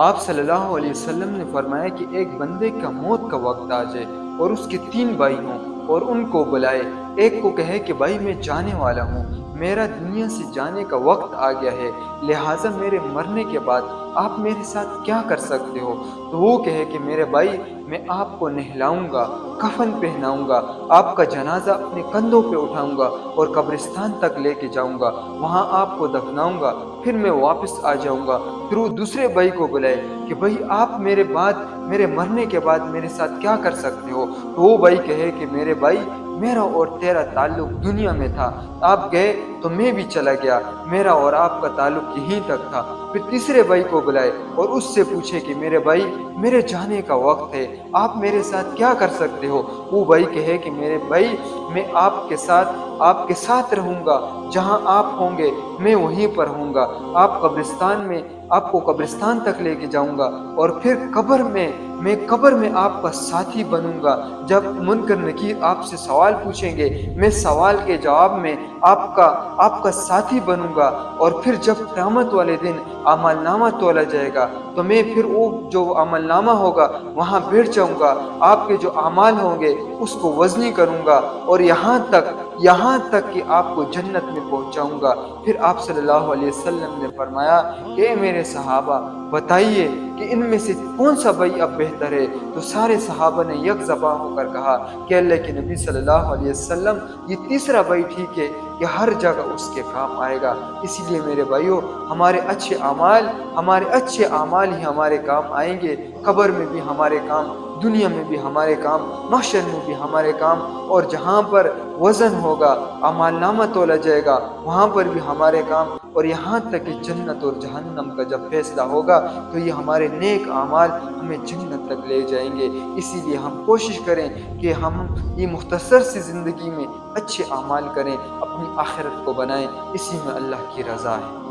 آپ صلی اللہ علیہ وسلم نے فرمایا کہ ایک بندے کا موت کا وقت آ جائے اور اس کے 3 بھائی ہوں اور ان کو بلائے۔ ایک کو کہے کہ بھائی میں جانے والا ہوں، میرا دنیا سے جانے کا وقت آ گیا ہے، لہٰذا میرے مرنے کے بعد آپ میرے ساتھ کیا کر سکتے ہو؟ تو وہ کہے کہ میرے بھائی میں آپ کو نہلاؤں گا، کفن پہناؤں گا، آپ کا جنازہ اپنے کندھوں پہ اٹھاؤں گا اور قبرستان تک لے کے جاؤں گا، وہاں آپ کو دفناؤں گا، پھر میں واپس آ جاؤں گا۔ پھر وہ دوسرے بھائی کو بلائے کہ بھائی آپ میرے مرنے کے بعد میرے ساتھ کیا کر سکتے ہو؟ تو وہ بھائی کہے کہ میرے بھائی میرا اور تیرا تعلق دنیا میں تھا، آپ گئے تو میں بھی چلا گیا، میرا اور آپ کا تعلق یہیں تک تھا۔ پھر تیسرے بھائی کو بلائے اور اس سے پوچھے کہ میرے بھائی میرے جانے کا وقت ہے، آپ میرے ساتھ کیا کر سکتے ہو؟ وہ بھائی کہے کہ میرے بھائی میں آپ کے ساتھ رہوں گا، جہاں آپ ہوں گے میں وہیں پر ہوں گا، آپ کو قبرستان تک لے کے جاؤں گا اور پھر میں قبر میں آپ کا ساتھی بنوں گا۔ جب منکر نکیر آپ سے سوال پوچھیں گے میں سوال کے جواب میں آپ کا ساتھی بنوں گا، اور پھر جب قیامت والے دن اعمال نامہ تولا جائے گا تو میں پھر وہ جو عمل نامہ ہوگا وہاں بیٹھ جاؤں گا، آپ کے جو اعمال ہوں گے اس کو وزنی کروں گا اور یہاں تک کہ آپ کو جنت میں پہنچاؤں گا۔ پھر آپ صلی اللہ علیہ وسلم نے فرمایا کہ اے میرے صحابہ بتائیے کہ ان میں سے کون سا بھائی اب بہتر ہے؟ تو سارے صحابہ نے یک زباں ہو کر کہا کہ اللہ کے نبی صلی اللہ علیہ وسلم یہ تیسرا بھائی ٹھیک ہے کہ ہر جگہ اس کے کام آئے گا۔ اسی لیے میرے بھائیوں ہمارے اچھے اعمال ہی ہمارے کام آئیں گے، قبر میں بھی ہمارے کام، دنیا میں بھی ہمارے کام، محشر میں بھی ہمارے کام، اور جہاں پر وزن ہوگا اعمال نامہ تولا جائے گا وہاں پر بھی ہمارے کام، اور یہاں تک کہ جنت اور جہنم کا جب فیصلہ ہوگا تو یہ ہمارے نیک اعمال ہمیں جنت تک لے جائیں گے۔ اسی لیے ہم کوشش کریں کہ ہم یہ مختصر سی زندگی میں اچھے اعمال کریں، اپنی آخرت کو بنائیں، اسی میں اللہ کی رضا ہے۔